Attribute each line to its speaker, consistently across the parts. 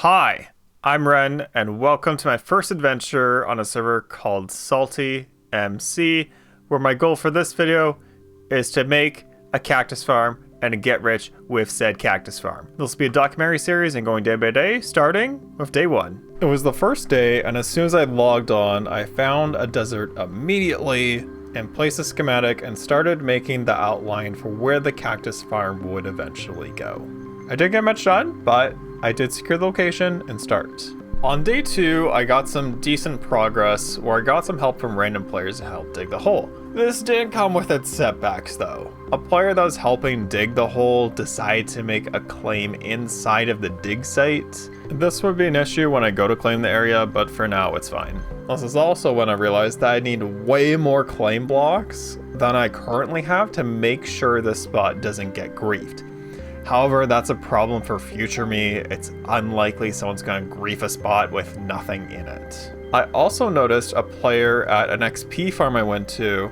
Speaker 1: Hi, I'm Ren, and welcome to my first adventure on a server called SaltyMC, where my goal for this video is to make a cactus farm and to get rich with said cactus farm. This will be a documentary series and going day by day, starting with day one. It was the first day, and as soon as I logged on, I found a desert immediately and placed a schematic and started making the outline for where the cactus farm would eventually go. I didn't get much done, but I did secure the location and start. On day two, I got some decent progress where I got some help from random players to help dig the hole. This didn't come with its setbacks though. A player that was helping dig the hole decided to make a claim inside of the dig site. This would be an issue when I go to claim the area, but for now it's fine. This is also when I realized that I need way more claim blocks than I currently have to make sure this spot doesn't get griefed. However, that's a problem for future me. It's unlikely someone's gonna grief a spot with nothing in it. I also noticed a player at an XP farm I went to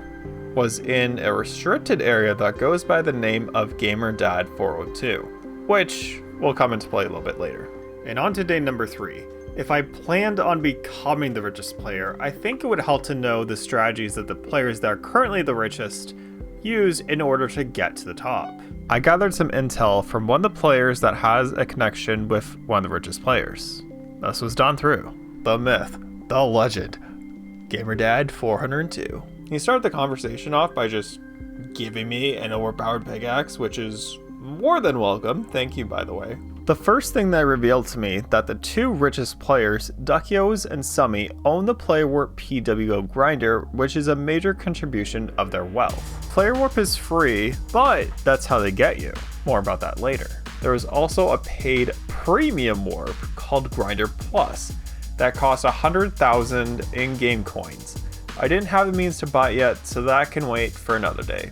Speaker 1: was in a restricted area that goes by the name of GamerDad402, which will come into play a little bit later. And on to day number 3. If I planned on becoming the richest player, I think it would help to know the strategies that the players that are currently the richest use in order to get to the top. I gathered some intel from one of the players that has a connection with one of the richest players. This was done through the myth, the legend, GamerDad402. He started the conversation off by just giving me an overpowered pickaxe, which is more than welcome. Thank you, by the way. The first thing that revealed to me that the two richest players, Duckios and Summy, own the Player Warp PWO grinder, which is a major contribution of their wealth. Player Warp is free, but that's how they get you. More about that later. There is also a paid premium warp called Grinder Plus that costs 100,000 in-game coins. I didn't have the means to buy it yet, so that can wait for another day.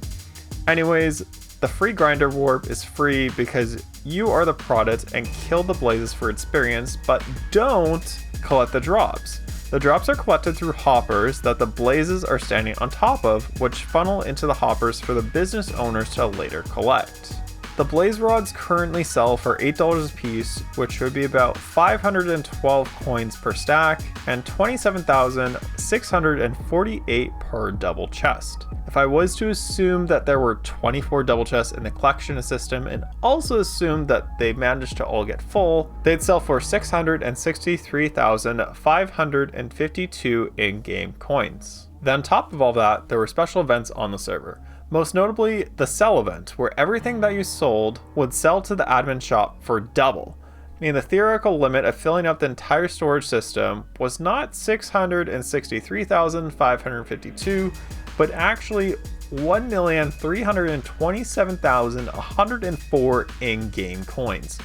Speaker 1: Anyways, the free grinder warp is free because you are the product and kill the blazes for experience, but don't collect the drops. The drops are collected through hoppers that the blazes are standing on top of, which funnel into the hoppers for the business owners to later collect. The blaze rods currently sell for $8 a piece, which would be about 512 coins per stack and 27,648 per double chest. If I was to assume that there were 24 double chests in the collection system and also assume that they managed to all get full, they'd sell for 663,552 in-game coins. Then on top of all that, there were special events on the server. Most notably, the sell event, where everything that you sold would sell to the admin shop for double. Meaning the theoretical limit of filling up the entire storage system was not 663,552, but actually 1,327,104 in-game coins.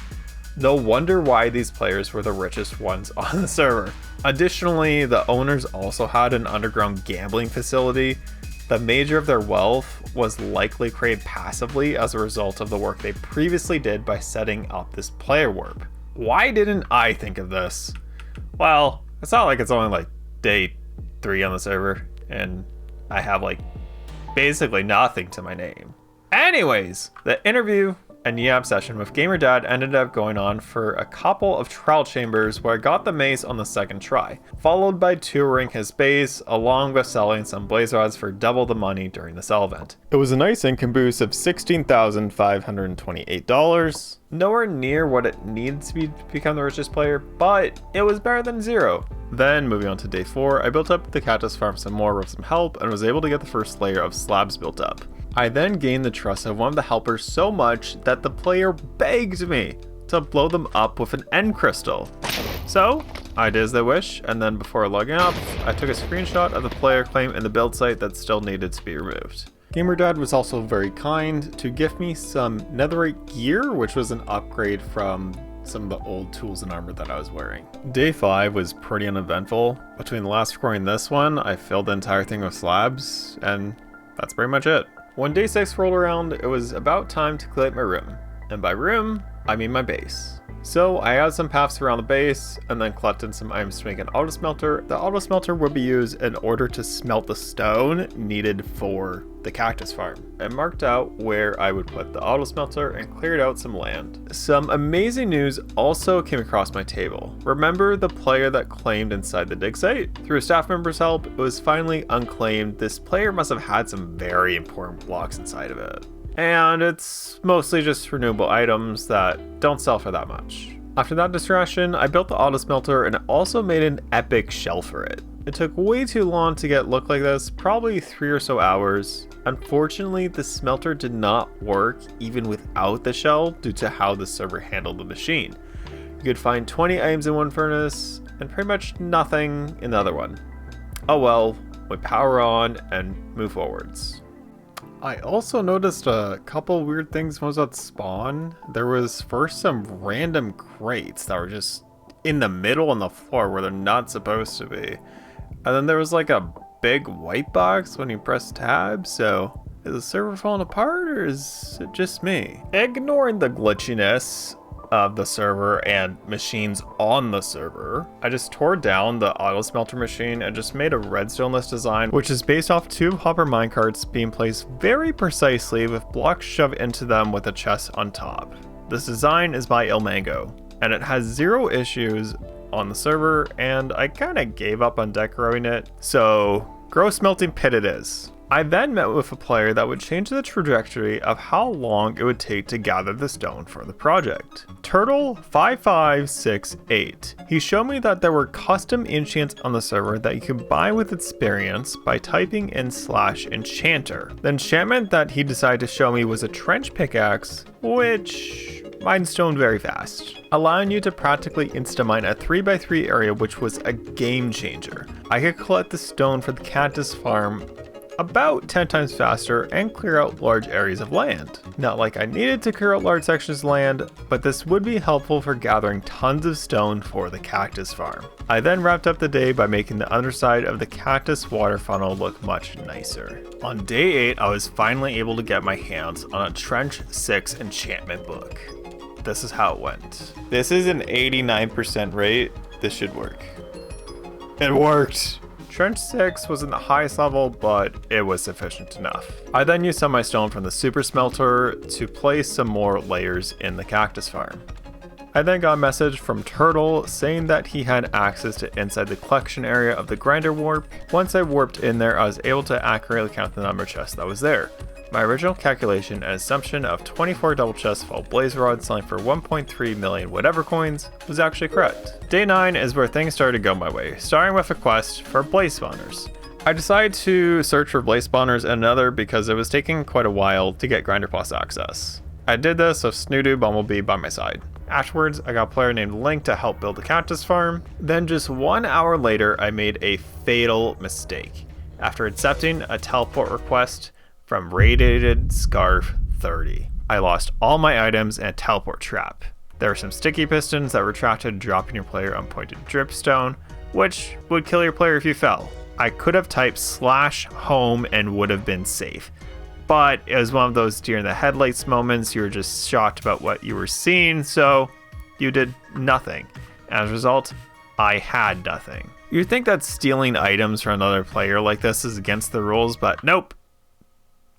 Speaker 1: No wonder why these players were the richest ones on the server. Additionally, the owners also had an underground gambling facility. The major of their wealth was likely created passively as a result of the work they previously did by setting up this player warp. Why didn't I think of this? Well, it's not like it's only like day 3 on the server and I have like basically nothing to my name. Anyways, the interview and yam session with GamerDad ended up going on for a couple of trial chambers where I got the mace on the second try, followed by touring his base along with selling some blaze rods for double the money during the sell event. It was a nice income boost of $16,528. Nowhere near what it needs to be to become the richest player, but it was better than 0. Then moving on to day 4, I built up the cactus farm some more with some help and was able to get the first layer of slabs built up. I then gained the trust of one of the helpers so much that the player begged me to blow them up with an end crystal. So I did as they wish, and then before logging up, I took a screenshot of the player claim in the build site that still needed to be removed. GamerDad was also very kind to gift me some netherite gear, which was an upgrade from some of the old tools and armor that I was wearing. Day 5 was pretty uneventful. Between the last score and this one, I filled the entire thing with slabs, and that's pretty much it. When day 6 rolled around, it was about time to clean up my room. And by room, I mean my base. So I added some paths around the base and then collected some items to make an auto smelter. The auto smelter would be used in order to smelt the stone needed for the cactus farm. I marked out where I would put the auto smelter and cleared out some land. Some amazing news also came across my table. Remember the player that claimed inside the dig site? Through a staff member's help, it was finally unclaimed. This player must have had some very important blocks inside of it. And it's mostly just renewable items that don't sell for that much. After that distraction, I built the auto smelter and also made an epic shell for it. It took way too long to get look like this, probably 3 or so hours. Unfortunately, the smelter did not work even without the shell due to how the server handled the machine. You could find 20 items in one furnace and pretty much nothing in the other one. Oh well, we power on and move forwards. I also noticed a couple weird things when I was at spawn. There was first some random crates that were just in the middle on the floor where they're not supposed to be. And then there was like a big white box when you press tab, so is the server falling apart or is it just me? Ignoring the glitchiness of the server and machines on the server, I just tore down the auto smelter machine and just made a redstone-less design, which is based off 2 hopper minecarts being placed very precisely with blocks shoved into them with a chest on top. This design is by Ilmango, and it has 0 issues on the server, and I kind of gave up on decorating it, so gross smelting pit it is. I then met with a player that would change the trajectory of how long it would take to gather the stone for the project. Turtle5568. He showed me that there were custom enchants on the server that you could buy with experience by typing in /enchanter. The enchantment that he decided to show me was a trench pickaxe, which mines stone very fast, allowing you to practically insta-mine a 3x3 area, which was a game changer. I could collect the stone for the cactus farm about 10 times faster and clear out large areas of land. Not like I needed to clear out large sections of land, but this would be helpful for gathering tons of stone for the cactus farm. I then wrapped up the day by making the underside of the cactus water funnel look much nicer. On day 8, I was finally able to get my hands on a Trench 6 enchantment book. This is how it went. This is an 89% rate. This should work. It worked! Trench 6 wasn't the highest level, but it was sufficient enough. I then used some of my stone from the super smelter to place some more layers in the cactus farm. I then got a message from Turtle saying that he had access to inside the collection area of the grinder warp. Once I warped in there, I was able to accurately count the number of chests that was there. My original calculation and assumption of 24 double chests full of blaze rods selling for 1.3 million whatever coins was actually correct. Day 9 is where things started to go my way, starting with a quest for blaze spawners. I decided to search for blaze spawners in another because it was taking quite a while to get Grinder Plus access. I did this with Snoodoo Bumblebee by my side. Afterwards, I got a player named Link to help build the cactus farm. Then just 1 hour later, I made a fatal mistake. After accepting a teleport request from Radiated Scarf 30. I lost all my items in a teleport trap. There were some sticky pistons that retracted, dropping your player on pointed dripstone, which would kill your player if you fell. I could have typed /home and would have been safe, but it was one of those deer in the headlights moments. You were just shocked about what you were seeing, so you did nothing. As a result, I had nothing. You'd think that stealing items from another player like this is against the rules, but nope.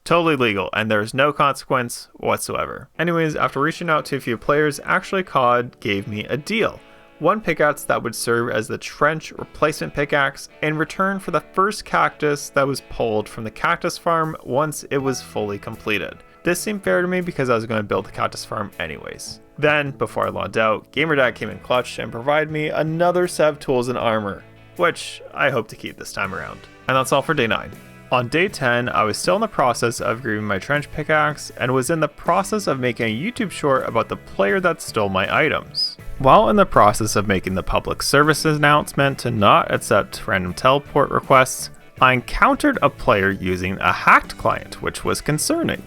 Speaker 1: Totally legal, and there's no consequence whatsoever. Anyways, after reaching out to a few players, actually COD gave me a deal. 1 pickaxe that would serve as the trench replacement pickaxe in return for the first cactus that was pulled from the cactus farm once it was fully completed. This seemed fair to me because I was going to build the cactus farm anyways. Then, before I logged out, GamerDad came in clutch and provided me another set of tools and armor, which I hope to keep this time around. And that's all for day 9. On day 10, I was still in the process of grieving my trench pickaxe and was in the process of making a YouTube short about the player that stole my items. While in the process of making the public services announcement to not accept random teleport requests, I encountered a player using a hacked client, which was concerning.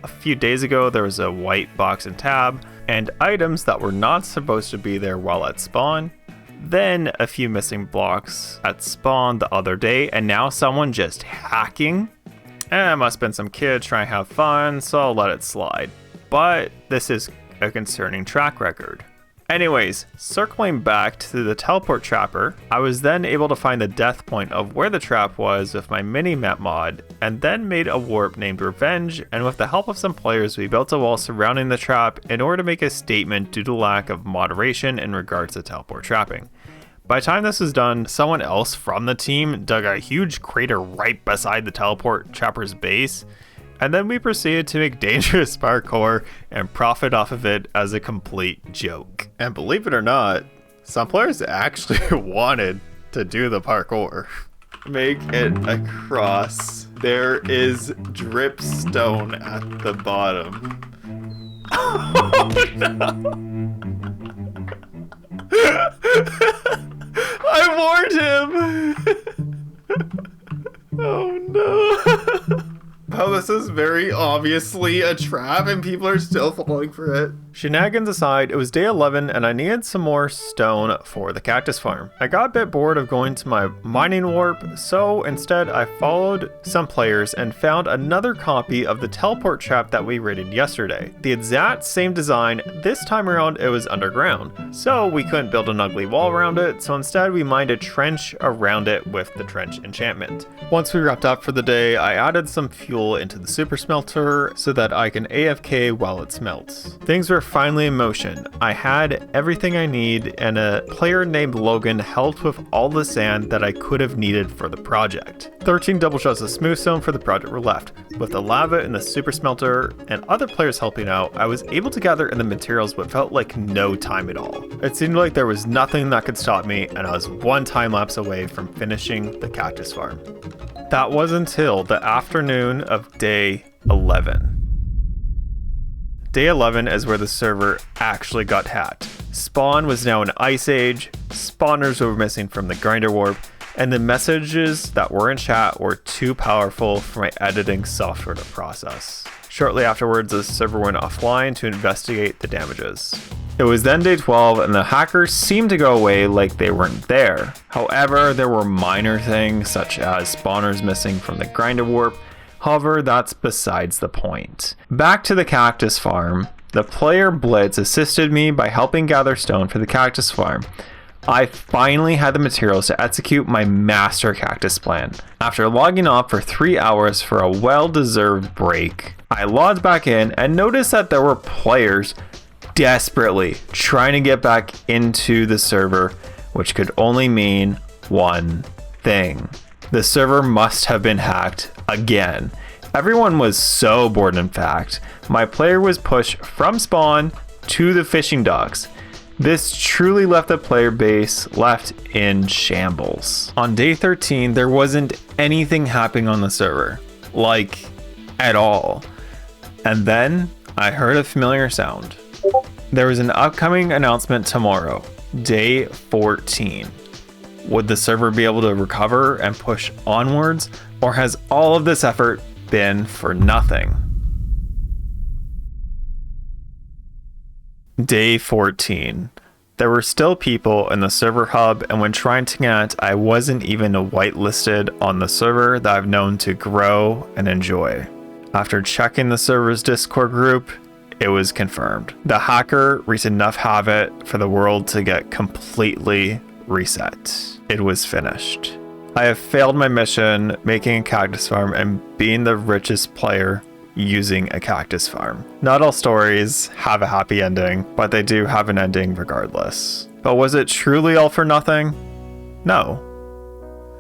Speaker 1: A few days ago, there was a white box and tab, and items that were not supposed to be there while at spawn. Then a few missing blocks at spawn the other day, and now someone just hacking? It must have been some kid trying to have fun, so I'll let it slide. But this is a concerning track record. Anyways, circling back to the teleport trapper, I was then able to find the death point of where the trap was with my mini-map mod, and then made a warp named Revenge, and with the help of some players we built a wall surrounding the trap in order to make a statement due to lack of moderation in regards to teleport trapping. By the time this was done, someone else from the team dug a huge crater right beside the teleport trapper's base, and then we proceeded to make dangerous parkour and profit off of it as a complete joke. And believe it or not, some players actually wanted to do the parkour. Make it across. There is drip stone at the bottom. Oh no! I warned him! Oh no! Oh, this is very obviously a trap and people are still falling for it. Shenanigans aside, it was day 11 and I needed some more stone for the cactus farm. I got a bit bored of going to my mining warp, so instead I followed some players and found another copy of the teleport trap that we raided yesterday. The exact same design, this time around it was underground, so we couldn't build an ugly wall around it, so instead we mined a trench around it with the trench enchantment. Once we wrapped up for the day, I added some fuel into the super smelter so that I can AFK while it smelts. Things were finally in motion. I had everything I need and a player named Logan helped with all the sand that I could have needed for the project. 13 double shots of smooth stone for the project were left. With the lava in the super smelter and other players helping out, I was able to gather in the materials what felt like no time at all. It seemed like there was nothing that could stop me and I was one time lapse away from finishing the cactus farm. That was until the afternoon of day 11. Day 11 is where the server actually got hacked. Spawn was now in Ice Age, spawners were missing from the grinder warp, and the messages that were in chat were too powerful for my editing software to process. Shortly afterwards, the server went offline to investigate the damages. It was then day 12 and the hackers seemed to go away like they weren't there. However, there were minor things such as spawners missing from the grinder warp. However, that's besides the point. Back to the cactus farm, the player Blitz assisted me by helping gather stone for the cactus farm. I finally had the materials to execute my master cactus plan. After logging off for 3 hours for a well-deserved break, I logged back in and noticed that there were players desperately trying to get back into the server, which could only mean one thing. The server must have been hacked again. Everyone was so bored. In fact, my player was pushed from spawn to the fishing docks. This truly left the player base left in shambles. On day 13, there wasn't anything happening on the server, like at all. And then I heard a familiar sound. There was an upcoming announcement tomorrow, day 14. Would the server be able to recover and push onwards, or has all of this effort been for nothing? Day 14. There were still people in the server hub, and when trying to get, I wasn't even whitelisted on the server that I've known to grow and enjoy. After checking the server's Discord group, it was confirmed. The hacker wreaked enough havoc for the world to get completely reset. It was finished. I have failed my mission making a cactus farm and being the richest player using a cactus farm. Not all stories have a happy ending, but they do have an ending regardless. But was it truly all for nothing? No.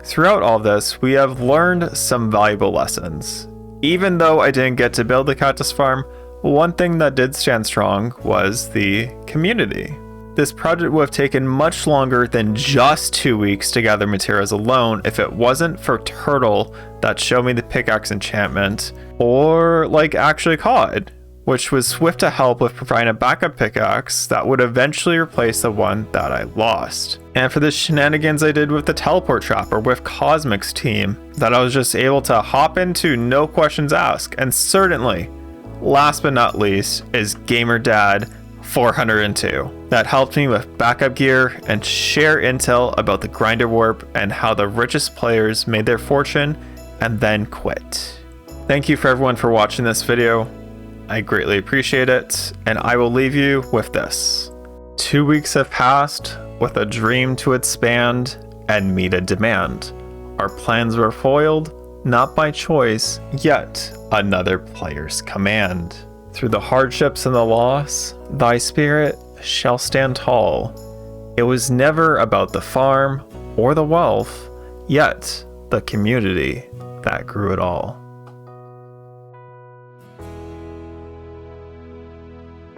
Speaker 1: Throughout all this, we have learned some valuable lessons. Even though I didn't get to build the cactus farm, one thing that did stand strong was the community. This project would have taken much longer than just 2 weeks to gather materials alone if it wasn't for Turtle that showed me the pickaxe enchantment, or like actually COD, which was swift to help with providing a backup pickaxe that would eventually replace the one that I lost. And for the shenanigans I did with the teleport trapper with Cosmic's team that I was just able to hop into no questions asked. And certainly, last but not least, is GamerDad 402 that helped me with backup gear and share intel about the grinder warp and how the richest players made their fortune and then quit. Thank you for everyone for watching this video. I greatly appreciate it, and I will leave you with this. 2 weeks have passed, with a dream to expand and meet a demand. Our plans were foiled, not by choice, yet another player's command. Through the hardships and the loss, thy spirit shall stand tall. It was never about the farm or the wealth, yet the community that grew it all.